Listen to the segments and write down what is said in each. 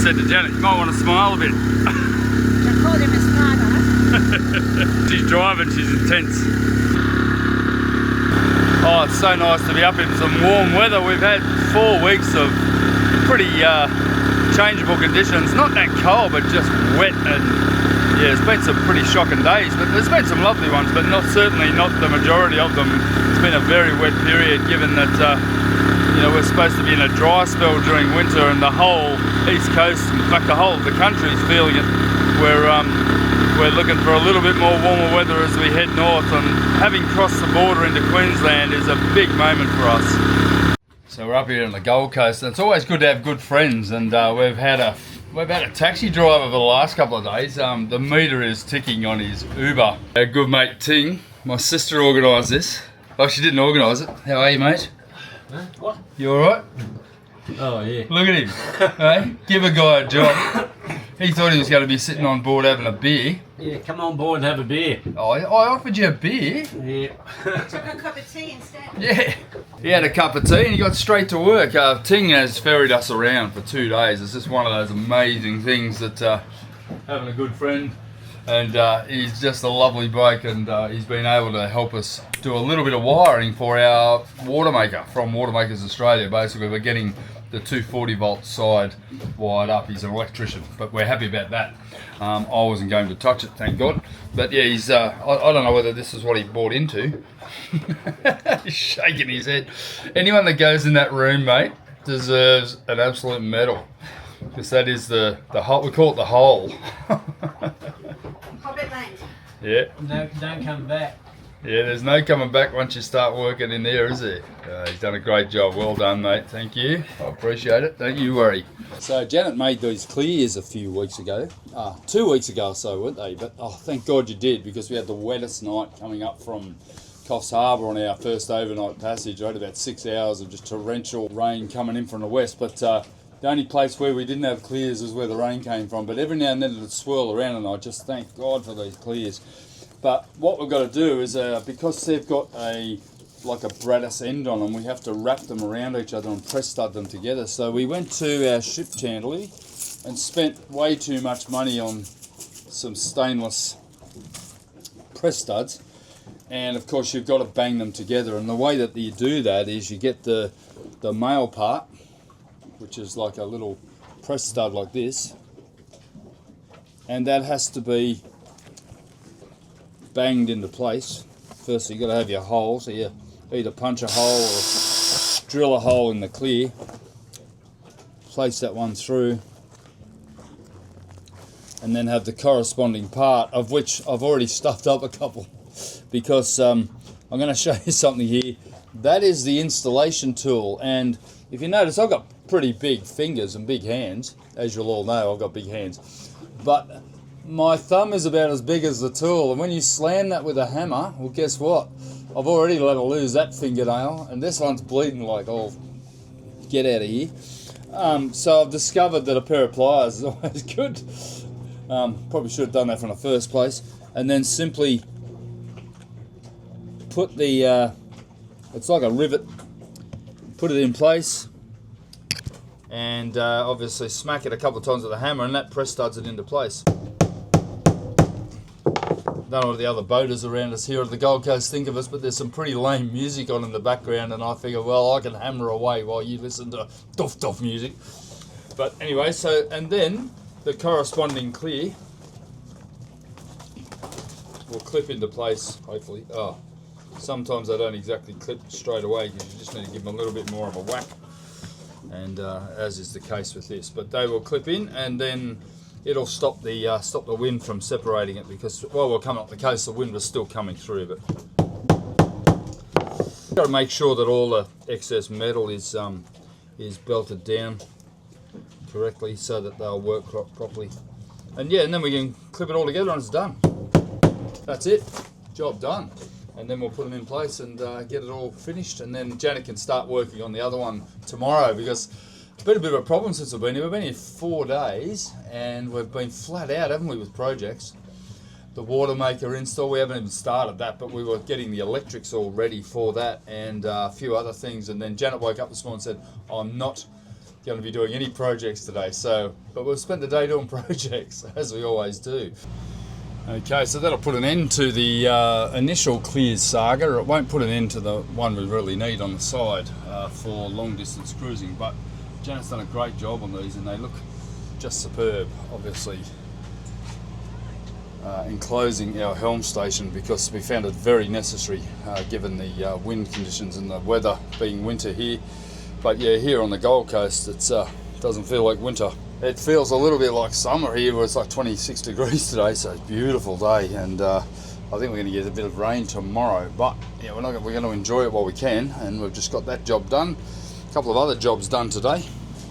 said to Janet, you might want to smile a bit. I called him a smarter. She's driving, she's intense. Oh, it's so nice to be up in some warm weather. We've had 4 weeks of pretty changeable conditions. Not that cold, but just wet, and yeah, it's been some pretty shocking days, but there's been some lovely ones, but certainly not the majority of them. It's been a very wet period, given that you know, we're supposed to be in a dry spell during winter, and the whole east coast, in fact the whole of the country is feeling it. We're looking for a little bit more warmer weather as we head north, and having crossed the border into Queensland is a big moment for us. So we're up here on the Gold Coast, and it's always good to have good friends, and we've had a taxi driver for the last couple of days. The meter is ticking on his Uber. Our good mate Ting, my sister, organised this. Oh, she didn't organise it. How are you, mate? Huh? What? You alright? Oh, yeah. Look at him. Hey, give a guy a job. He thought he was going to be sitting on board having a beer. Yeah, come on board and have a beer. Oh, I offered you a beer. Yeah. Took a cup of tea instead. Yeah. He had a cup of tea and he got straight to work. Ting has ferried us around for 2 days. It's just one of those amazing things that having a good friend, and he's just a lovely bloke, and he's been able to help us do a little bit of wiring for our water maker from Watermakers Australia. Basically, we're getting the 240 volt side wired up. He's an electrician, but we're happy about that. I wasn't going to touch it, thank God. But yeah, he's I don't know whether this is what he bought into. He's shaking his head. Anyone that goes in that room, mate, deserves an absolute medal, because that is the hole. We call it the hole. Hobbit Land. Yeah. No, don't come back. Yeah, there's no coming back once you start working in there, is there? He's done a great job. Well done, mate. Thank you. I appreciate it. Don't you worry. So Janet made these clears a few weeks ago. 2 weeks ago or so, weren't they? But oh, thank God you did, because we had the wettest night coming up from Coffs Harbour on our first overnight passage. I had about 6 hours of just torrential rain coming in from the west. But the only place where we didn't have clears is where the rain came from. But every now and then it would swirl around, and I just thank God for these clears. But what we've got to do is, because they've got like a brattice end on them, we have to wrap them around each other and press stud them together. So we went to our ship chandlery and spent way too much money on some stainless press studs. And of course you've got to bang them together. And the way that you do that is you get the male part, which is like a little press stud like this. And that has to be banged into place. First you've got to have your hole, so you either punch a hole or drill a hole in the clear, place that one through, and then have the corresponding part, of which I've already stuffed up a couple, because I'm going to show you something here. That is the installation tool, and if you notice, I've got pretty big fingers and big hands. As you'll all know, I've got big hands, but my thumb is about as big as the tool, and when you slam that with a hammer, well, guess what? I've already let her lose that fingernail, and this one's bleeding like, oh, get out of here. So I've discovered that a pair of pliers is always good. Probably should have done that from the first place. And then simply put the, it's like a rivet, put it in place, and obviously smack it a couple of times with a hammer, and that press studs it into place. None of the other boaters around us here at the Gold Coast think of us, but there's some pretty lame music on in the background, and I figure, well, I can hammer away while you listen to doff music. But anyway, so, and then the corresponding clear will clip into place, hopefully. Oh, sometimes they don't exactly clip straight away, because you just need to give them a little bit more of a whack, and as is the case with this. But they will clip in, and then it'll stop the wind from separating it, because while we're coming up the coast, the wind was still coming through. But got to make sure that all the excess metal is belted down correctly, so that they'll work properly. And yeah, and then we can clip it all together, and it's done. That's it, job done. And then we'll put them in place and get it all finished, and then Janet can start working on the other one tomorrow, because it's been a bit of a problem since we've been here. We've been here 4 days, and we've been flat out, haven't we, with projects. The water maker install, we haven't even started that, but we were getting the electrics all ready for that, and a few other things. And then Janet woke up this morning and said, I'm not going to be doing any projects today. So, but we'll spend the day doing projects as we always do. Okay, so that'll put an end to the initial clears saga. It won't put an end to the one we really need on the side for long distance cruising, but Janet's done a great job on these and they look just superb. Obviously enclosing our helm station because we found it very necessary given the wind conditions and the weather being winter here. But yeah, here on the Gold Coast it doesn't feel like winter. It feels a little bit like summer here where it's like 26 degrees today, so it's a beautiful day, and I think we're going to get a bit of rain tomorrow, but yeah, we're going to enjoy it while we can, and we've just got that job done. A couple of other jobs done today.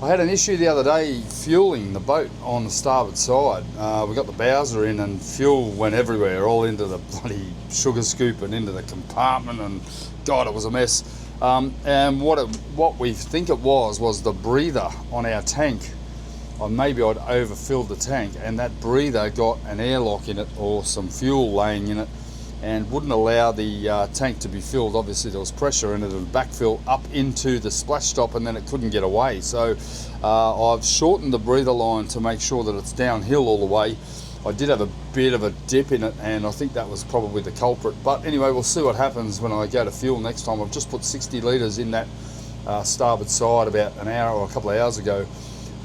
I had an issue the other day fueling the boat on the starboard side. We got the bowser in and fuel went everywhere, all into the bloody sugar scoop and into the compartment, and God, it was a mess. And what we think it was the breather on our tank. Or maybe I'd overfilled the tank and that breather got an airlock in it or some fuel laying in it and wouldn't allow the tank to be filled. Obviously there was pressure and it would backfill up into the splash stop and then it couldn't get away. So I've shortened the breather line to make sure that it's downhill all the way. I did have a bit of a dip in it and I think that was probably the culprit. But anyway, we'll see what happens when I go to fuel next time. I've just put 60 litres in that starboard side about an hour or a couple of hours ago,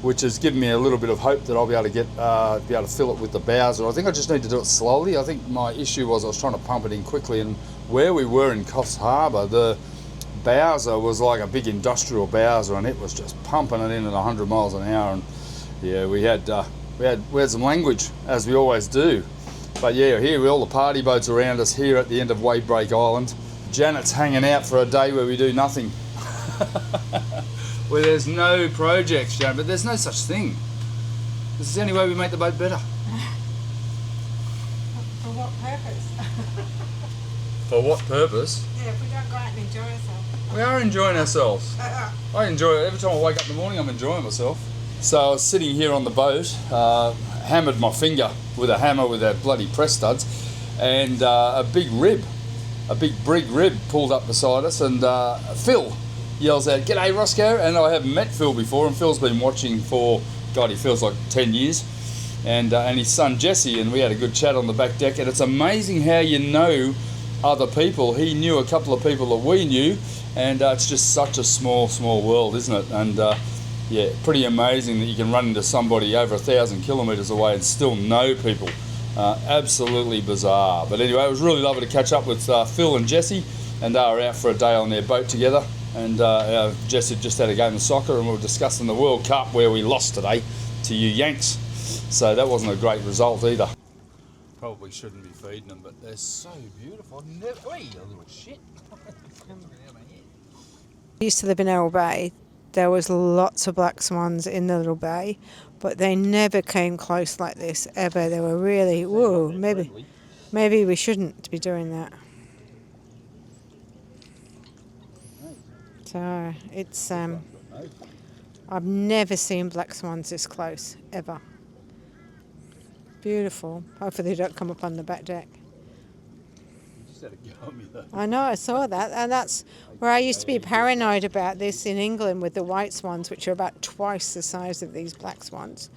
which has given me a little bit of hope that I'll be able to fill it with the bowser. I think I just need to do it slowly. I think my issue was I was trying to pump it in quickly, and where we were in Coffs Harbour, the bowser was like a big industrial bowser, and it was just pumping it in at 100 miles an hour. And yeah, we had some language, as we always do. But yeah, here with all the party boats around us here at the end of Wavebreak Island. Janet's hanging out for a day where we do nothing. Where there's no projects, Janet, but there's no such thing. This is the only way we make the boat better. For what purpose? For what purpose? Yeah, if we don't go out and enjoy ourselves. We are enjoying ourselves. I enjoy it. Every time I wake up in the morning, I'm enjoying myself. So I was sitting here on the boat, hammered my finger with a hammer with our bloody press studs, and a big brig rib pulled up beside us, and Phil yells out, "G'day Roscoe," and I haven't met Phil before, and Phil's been watching for, God, he feels like 10 years, and his son Jesse, and we had a good chat on the back deck, and it's amazing how you know other people. He knew a couple of people that we knew, and it's just such a small world, isn't it? And yeah, pretty amazing that you can run into somebody over 1,000 kilometres away and still know people. Absolutely bizarre. But anyway, it was really lovely to catch up with Phil and Jesse, and they were out for a day on their boat together. And Jess had just had a game of soccer, and we were discussing the World Cup where we lost today to you Yanks. So that wasn't a great result either. Probably shouldn't be feeding them, but they're so beautiful. Oi, you little shit. I used to live in Runaway Bay. There was lots of black swans in the little bay, but they never came close like this ever. They were really, whoa, maybe we shouldn't be doing that. So it's I've never seen black swans this close ever. Beautiful. Hopefully they don't come up on the back deck. You just had a go at me though. I know, I saw that, and that's where I used to be paranoid about this in England with the white swans, which are about twice the size of these black swans,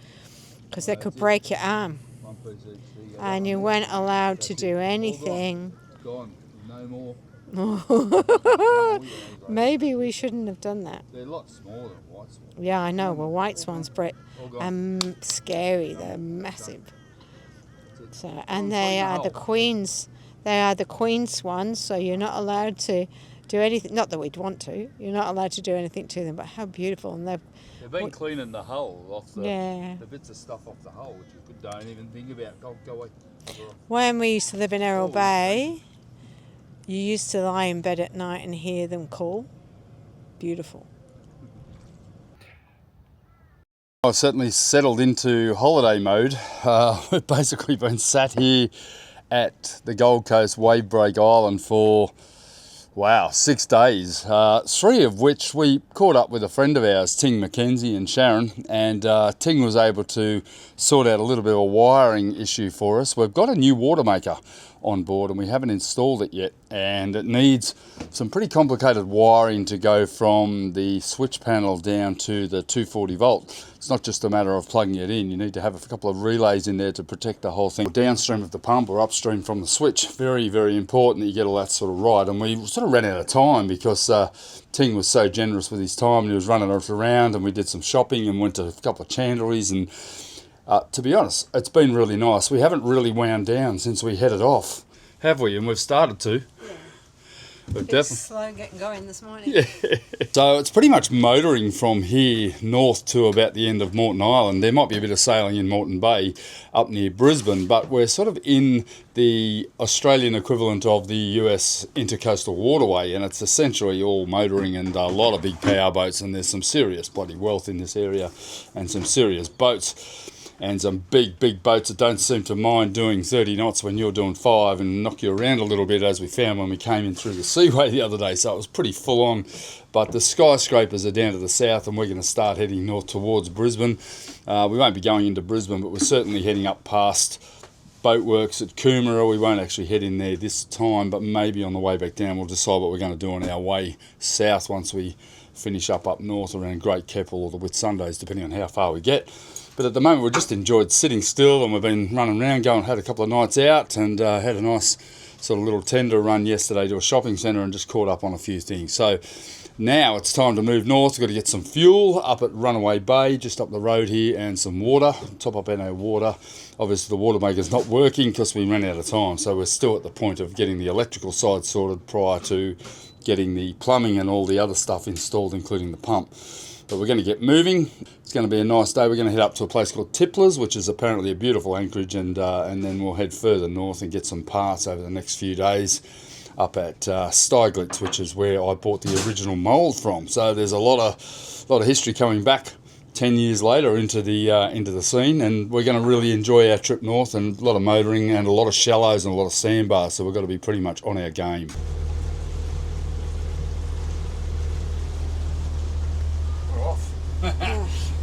because they could break your arm, and you weren't allowed to do anything. Gone. No more. Maybe we shouldn't have done that. They're a lot smaller than white swans. Yeah, I know. Well, white swans, Brett, scary. They're massive. So, and they are the queens. They are the queen swans. So you're not allowed to do anything. Not that we'd want to. You're not allowed to do anything to them. But how beautiful! And they've been cleaning the hull off the bits of stuff off the hull, which you don't even think about. Go away. When we used to live in Runaway Bay, you used to lie in bed at night and hear them call. Beautiful. I've certainly settled into holiday mode. We've basically been sat here at the Gold Coast Wavebreak Island for, 6 days. 3 of which we caught up with a friend of ours, Ting Mackenzie and Sharon, and Ting was able to sort out a little bit of a wiring issue for us. We've got a new water maker on board, and we haven't installed it yet, and it needs some pretty complicated wiring to go from the switch panel down to the 240 volt. It's not just a matter of plugging it in. You need to have a couple of relays in there to protect the whole thing downstream of the pump or upstream from the switch. Very, very important that you get all that sort of right. And we sort of ran out of time because Ting was so generous with his time, and he was running us around, and we did some shopping and went to a couple of chandleries, and to be honest, it's been really nice. We haven't really wound down since we headed off, have we? And we've started to. It's slow getting going this morning. Yeah. So it's pretty much motoring from here north to about the end of Moreton Island. There might be a bit of sailing in Moreton Bay up near Brisbane, but we're sort of in the Australian equivalent of the US Inter Coastal Waterway, and it's essentially all motoring and a lot of big power boats, and there's some serious bloody wealth in this area and some serious boats. And some big boats that don't seem to mind doing 30 knots when you're doing 5 and knock you around a little bit, as we found when we came in through the seaway the other day. So it was pretty full on. But the skyscrapers are down to the south, and we're going to start heading north towards Brisbane. We won't be going into Brisbane, but we're certainly heading up past Boatworks at Coomera. We won't actually head in there this time, but maybe on the way back down we'll decide what we're going to do on our way south once we finish up north around Great Keppel or the Whitsundays, depending on how far we get. But at the moment, we've just enjoyed sitting still, and we've been running around, had a couple of nights out, and had a nice sort of little tender run yesterday to a shopping centre and just caught up on a few things. So now it's time to move north. We've got to get some fuel up at Runaway Bay, just up the road here, and some water, top up our water. Obviously, the water maker's not working because we ran out of time, so we're still at the point of getting the electrical side sorted prior to getting the plumbing and all the other stuff installed, including the pump. But we're going to get moving. It's going to be a nice day. We're going to head up to a place called Tipler's, which is apparently a beautiful anchorage, and then we'll head further north and get some parts over the next few days up at Steiglitz, which is where I bought the original mould from. So there's a lot of history coming back 10 years later into the scene, and we're going to really enjoy our trip north, and a lot of motoring and a lot of shallows and a lot of sandbars. So we've got to be pretty much on our game.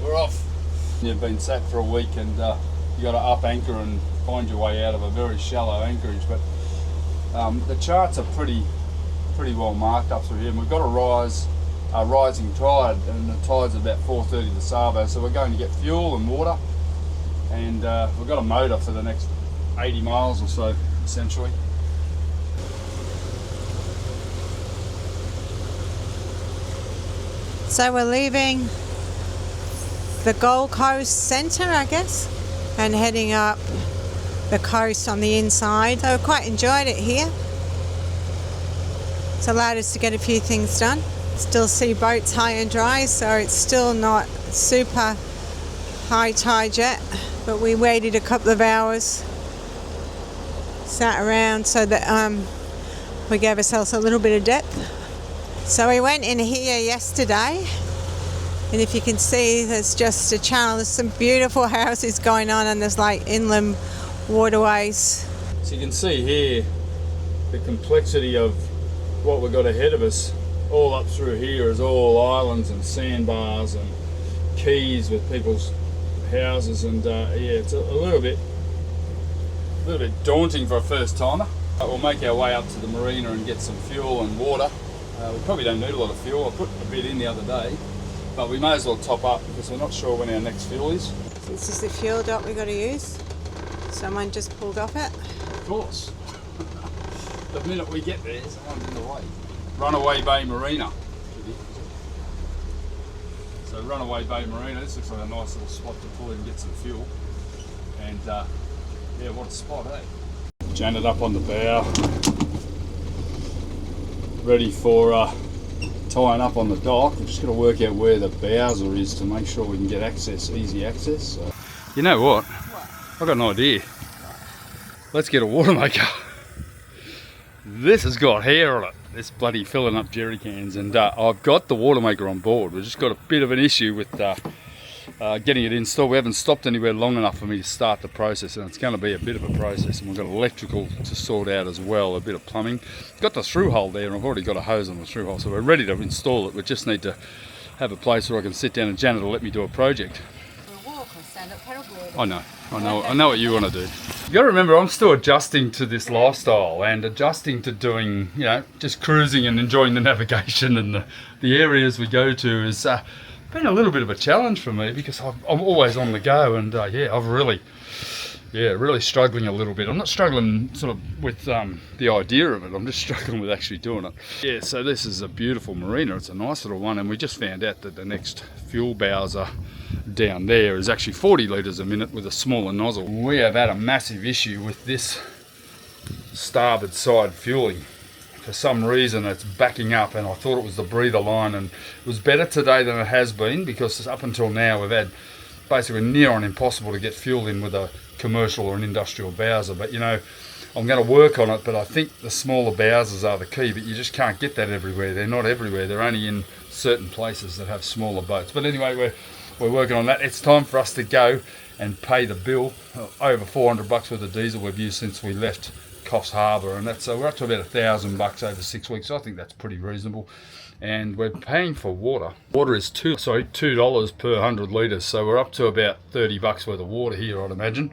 We're off. You've been sat for a week, and you got to up anchor and find your way out of a very shallow anchorage. But the charts are pretty well marked up through here, and we've got a rising tide, and the tide's about 4:30 to Savo. So we're going to get fuel and water, and we've got a motor for the next 80 miles or so, essentially. So we're leaving the Gold Coast centre, I guess, and heading up the coast on the inside. So I quite enjoyed it here. It's allowed us to get a few things done. Still see boats high and dry, so it's still not super high tide yet, but we waited a couple of hours, sat around so that we gave ourselves a little bit of depth. So we went in here yesterday, and if you can see, there's just a channel. There's some beautiful houses going on, and there's like inland waterways. So you can see here the complexity of what we've got ahead of us. All up through here is all islands and sandbars and keys with people's houses, and yeah, it's a little bit daunting for a first timer. We'll make our way up to the marina and get some fuel and water. We probably don't need a lot of fuel. I put a bit in the other day, but we may as well top up because we're not sure when our next fuel is. This is the fuel dot we've got to use. Someone just pulled off it. Of course. The minute we get there, someone's in the way. Runaway Bay Marina. So Runaway Bay Marina, this looks like a nice little spot to pull in and get some fuel. And yeah, what a spot, eh? Janet up on the bow, ready for tying up on the dock. We've just got to work out where the bowser is to make sure we can get access, easy access. So. You know what? I've got an idea. Let's get a water maker. This has got hair on it. This bloody filling up jerry cans, and I've got the water maker on board. We've just got a bit of an issue with getting it installed. We haven't stopped anywhere long enough for me to start the process, and it's going to be a bit of a process. And we've got electrical to sort out as well, a bit of plumbing. Got the through hole there, and I've already got a hose on the through hole, so we're ready to install it. We just need to have a place where I can sit down, and Janet will let me do a project. Or walk or stand up paddleboard. I know. I know what you want to do. You got to remember, I'm still adjusting to this lifestyle and adjusting to doing, you know, just cruising and enjoying the navigation, and the areas we go to has been a little bit of a challenge for me because I'm always on the go, and I've really struggling a little bit. I'm not struggling sort of with the idea of it, I'm just struggling with actually doing it. Yeah, so this is a beautiful marina. It's a nice little one, and we just found out that the next fuel bowser down there is actually 40 litres a minute with a smaller nozzle. We have had a massive issue with this starboard side fueling. For some reason it's backing up, and I thought it was the breather line, and it was better today than it has been because up until now we've had basically near on impossible to get fuel in with a commercial or an industrial bowser. But you know, I'm going to work on it, but I think the smaller bowsers are the key, but you just can't get that everywhere. They're not everywhere, they're only in certain places that have smaller boats. But anyway, we're working on that. It's time for us to go and pay the bill. Over $400 worth of diesel we've used since we left Coffs Harbour, and that's we're up to about $1,000 over 6 weeks. So I think that's pretty reasonable. And we're paying for water. Water is $2 per 100 litres, so we're up to about $30 worth of water here, I'd imagine,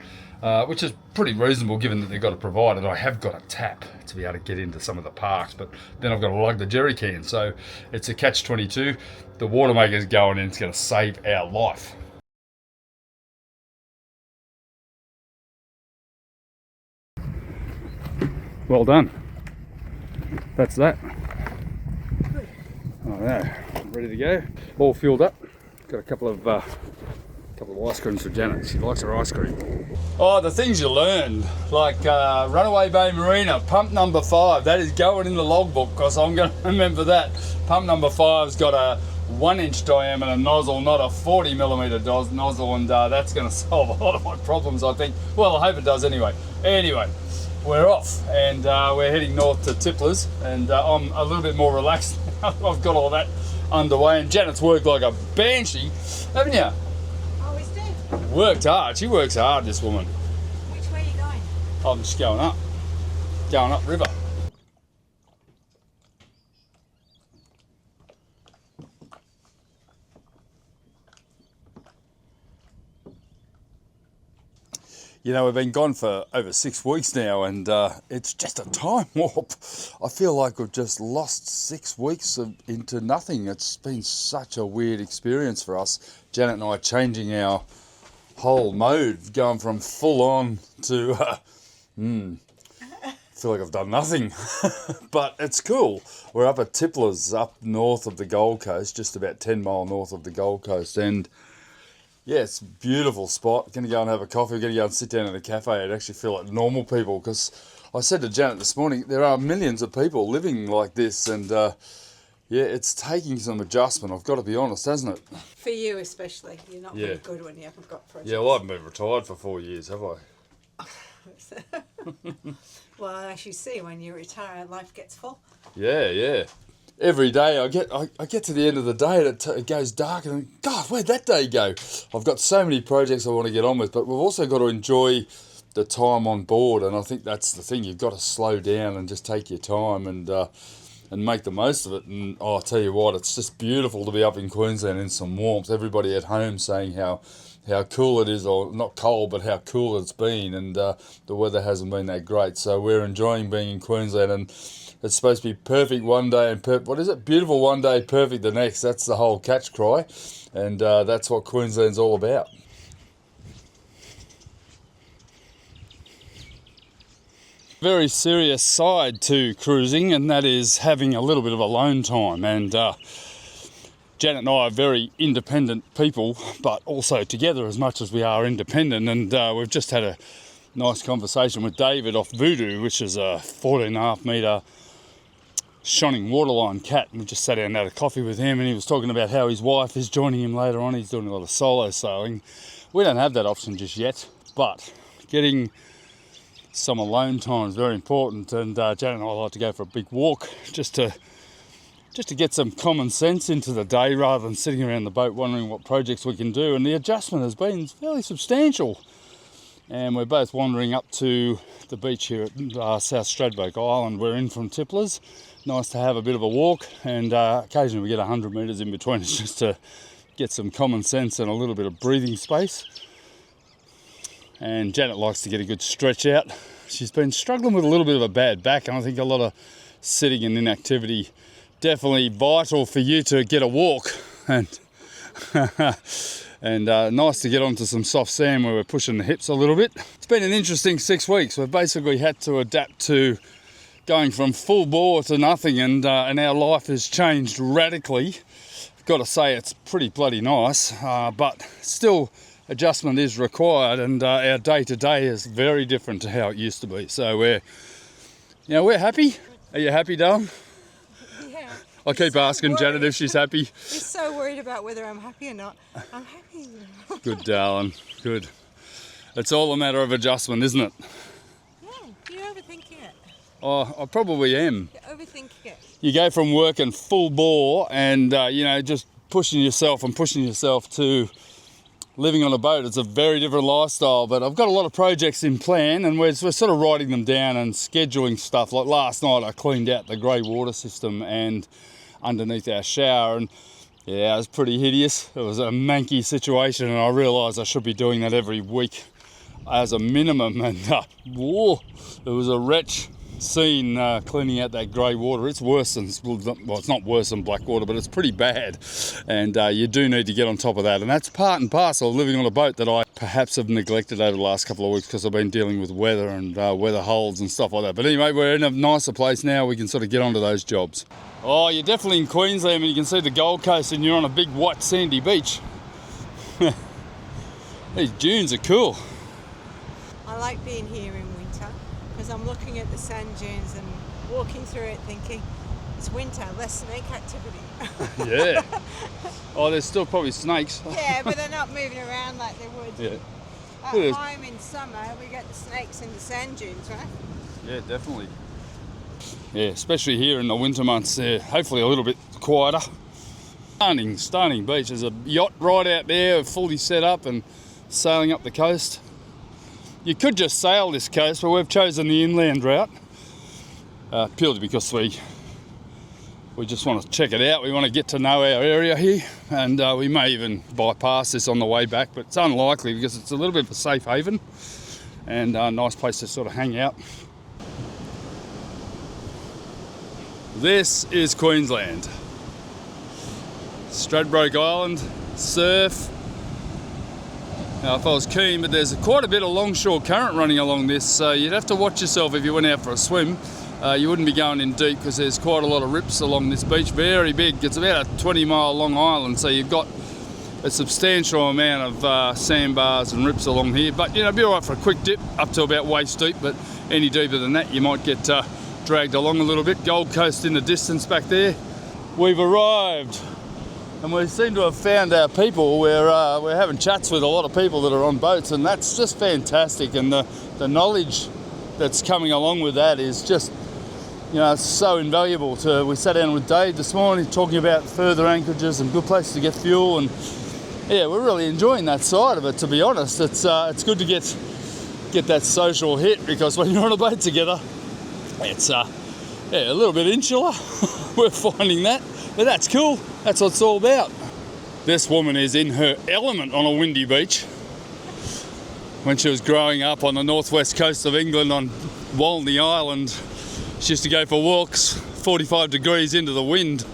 which is pretty reasonable given that they've got to provide it. I have got a tap to be able to get into some of the parks, but then I've got to lug the jerry can, so it's a catch-22. The water maker's going in, it's going to save our life. Well done. That's that. Oh yeah, ready to go. All fueled up. Got a couple of ice creams for Janet. She likes her ice cream. Oh, the things you learned, like Runaway Bay Marina, pump number 5. That is going in the logbook because I'm going to remember that. Pump number 5's got a 1-inch diameter nozzle, not a 40mm nozzle, and that's going to solve a lot of my problems, I think. Well, I hope it does anyway. Anyway, we're off, and we're heading north to Tipler's, and I'm a little bit more relaxed now. I've got all that underway, and Janet's worked like a banshee, haven't you? Always do. Worked hard. She works hard, this woman. Which way are you going? I'm just going up river. You know, we've been gone for over 6 weeks now, and it's just a time warp. I feel like we've just lost 6 weeks into nothing. It's been such a weird experience for us. Janet and I changing our whole mode, going from full on to, feel like I've done nothing. But it's cool. We're up at Tipler's, up north of the Gold Coast, just about 10 mile north of the Gold Coast, and yeah, it's a beautiful spot. Going to go and have a coffee. We're going to go and sit down in a cafe and actually feel like normal people, because I said to Janet this morning, there are millions of people living like this, and yeah, it's taking some adjustment, I've got to be honest, hasn't it? For you especially. You're not very good when you haven't got projects. Yeah, well, I haven't been retired for 4 years, have I? Well, as you see, when you retire, life gets full. Yeah. Every day I get to the end of the day and it goes dark, and God, where'd that day go? I've got so many projects I want to get on with, but we've also got to enjoy the time on board, and I think that's the thing. You've got to slow down and just take your time and make the most of it. And I'll tell you what, it's just beautiful to be up in Queensland in some warmth. Everybody at home saying how cool it is, or not cold, but how cool it's been, and the weather hasn't been that great. So we're enjoying being in Queensland, and it's supposed to be perfect one day and beautiful one day, perfect the next. That's the whole catch cry, and that's what Queensland's all about. Very serious side to cruising, and that is having a little bit of alone time. And Janet and I are very independent people, but also together as much as we are independent. And we've just had a nice conversation with David off Voodoo, which is a 14.5 metre shonning waterline cat, and we just sat down and had a coffee with him, and he was talking about how his wife is joining him later on. He's doing a lot of solo sailing. We don't have that option just yet, but getting some alone time is very important, and Janet and I like to go for a big walk just to get some common sense into the day rather than sitting around the boat wondering what projects we can do. And the adjustment has been fairly substantial, and we're both wandering up to the beach here at South Stradbroke Island. We're in from Tipler's. Nice to have a bit of a walk, and occasionally we get 100 metres in between us just to get some common sense and a little bit of breathing space. And Janet likes to get a good stretch out. She's been struggling with a little bit of a bad back, and I think a lot of sitting and inactivity definitely vital for you to get a walk. And nice to get onto some soft sand where we're pushing the hips a little bit. It's been an interesting 6 weeks. We've basically had to adapt to going from full bore to nothing, and our life has changed radically. Got to say, it's pretty bloody nice, but still adjustment is required, and our day-to-day is very different to how it used to be. So we're happy. Are you happy, darling? Yeah. I keep asking Janet if she's happy. He's so worried about whether I'm happy or not. I'm happy. Good, darling. Good. It's all a matter of adjustment, isn't it? Yeah. You're overthinking it. Oh, I probably am. You're overthinking it. You go from working full bore and, just pushing yourself to living on a boat. It's a very different lifestyle, but I've got a lot of projects in plan, and we're sort of writing them down and scheduling stuff. Like last night I cleaned out the grey water system and underneath our shower, and yeah, it was pretty hideous. It was a manky situation, and I realised I should be doing that every week as a minimum, and it was a wretch scene cleaning out that grey water. It's worse than, well, it's not worse than black water, but it's pretty bad, and you do need to get on top of that, and that's part and parcel of living on a boat that I perhaps have neglected over the last couple of weeks because I've been dealing with weather and weather holds and stuff like that. But anyway, we're in a nicer place now. We can sort of get onto those jobs. Oh, you're definitely in Queensland, and you can see the Gold Coast, and you're on a big white sandy beach. These dunes are cool. I like being here in winter because I'm looking at the sand dunes and walking through it thinking, it's winter, less snake activity. Yeah. Oh, there's still probably snakes. Yeah, but they're not moving around like they would. Yeah. At home in summer, we get the snakes in the sand dunes, right? Yeah, definitely. Yeah, especially here in the winter months, hopefully a little bit quieter. Stunning beach. There's a yacht right out there, fully set up and sailing up the coast. You could just sail this coast, but we've chosen the inland route purely because we just want to check it out. We want to get to know our area here, and we may even bypass this on the way back, but it's unlikely because it's a little bit of a safe haven and a nice place to sort of hang out. This is Queensland. Stradbroke Island, surf. Now, if I was keen, but there's quite a bit of longshore current running along this, so you'd have to watch yourself if you went out for a swim. You wouldn't be going in deep because there's quite a lot of rips along this beach, very big. It's about a 20-mile long island, so you've got a substantial amount of sandbars and rips along here. But, be all right for a quick dip up to about waist deep, but any deeper than that, you might get dragged along a little bit. Gold Coast in the distance back there. We've arrived. And we seem to have found our people. We're having chats with a lot of people that are on boats, and that's just fantastic. And the knowledge that's coming along with that is just, it's so invaluable. We sat down with Dave this morning talking about further anchorages and good places to get fuel, and yeah, we're really enjoying that side of it. To be honest, it's good to get that social hit, because when you're on a boat together, it's a little bit insular. We're finding that. But that's cool. That's what it's all about. This woman is in her element on a windy beach. When she was growing up on the northwest coast of England on Walney Island, she used to go for walks 45 degrees into the wind.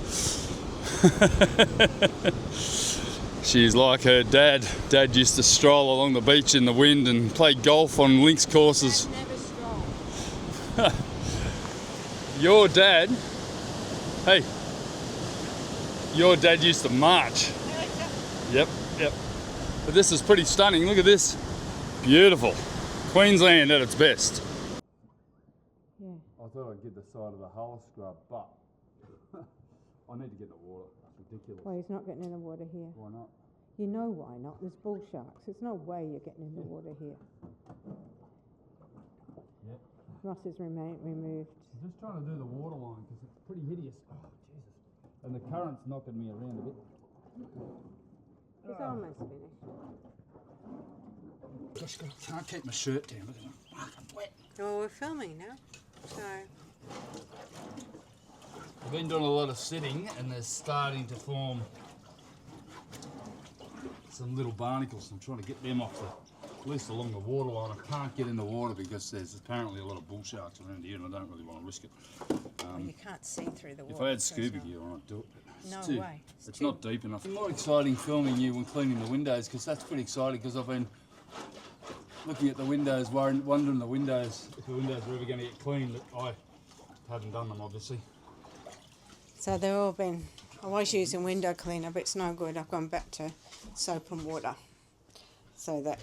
She's like her dad. Dad used to stroll along the beach in the wind and play golf on links courses. Dad never strolled. Your dad? Hey. Your dad used to march. Yep. But this is pretty stunning. Look at this. Beautiful. Queensland at its best. Yeah. I thought I'd get the side of the hull scrub, but I need to get in the water. That's ridiculous. Well, he's not getting in the water here. Why not? You know why not? There's bull sharks. There's no way you're getting in the water here. Yep. Ross is removed. I'm just trying to do the water line because it's pretty hideous. Oh, Jesus. And the current's knocking me around a bit. It's almost finished. Just can't keep my shirt down. Look at my fucking wet. Well, we're filming now, so... I've been doing a lot of sitting, and they're starting to form some little barnacles. I'm trying to get them off least along the waterline. I can't get in the water because there's apparently a lot of bull sharks around here, and I don't really want to risk it. Well, you can't see through the water. If I had so scuba it's gear, I might do it. But No it's too, way. It's not deep enough. It's more exciting filming you when cleaning the windows, because that's pretty exciting, because I've been looking at the windows, wondering the windows, if the windows are ever going to get cleaned. I haven't done them, obviously. So they've all been. I was using window cleaner, but it's no good. I've gone back to soap and water, so that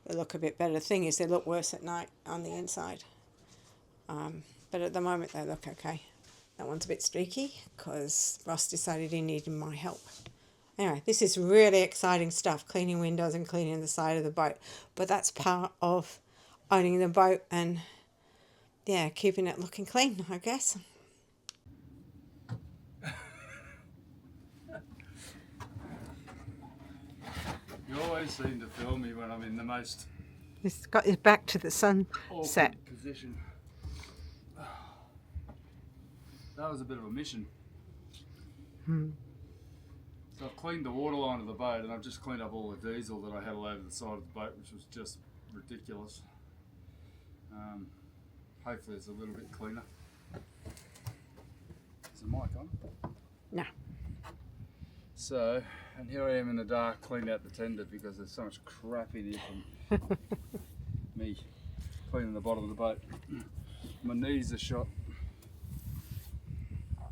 they look a bit better. The thing is, they look worse at night on the inside. But at the moment, they look okay. That one's a bit streaky because Ross decided he needed my help. Anyway, this is really exciting stuff, cleaning windows and cleaning the side of the boat. But that's part of owning the boat and, yeah, keeping it looking clean, I guess. You always seem to film me when I'm in the most He's got his back to the sunset. awkward position. That was a bit of a mission. So I've cleaned the waterline of the boat, and I've just cleaned up all the diesel that I had all over the side of the boat, which was just ridiculous. Hopefully it's a little bit cleaner. Is the mic on? No. So, and here I am in the dark, cleaned out the tender because there's so much crap in here from me cleaning the bottom of the boat. My knees are shot.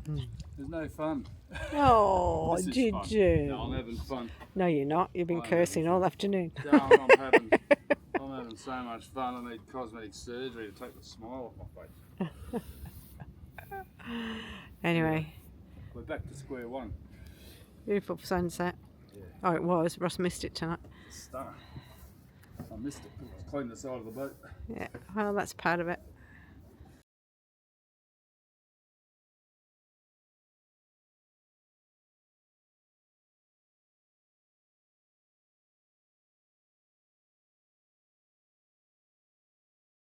There's no fun. Oh, This is did fun. you? No, I'm having fun. No, you're not. You've been I'm cursing all afternoon. No, I'm having so much fun. I need cosmetic surgery to take the smile off my face. Anyway, We're back to square one. beautiful sunset. Yeah. Oh, it was. Ross missed it tonight. Stunning. I missed it because I was cleaning the side of the boat. Yeah, well, that's part of it.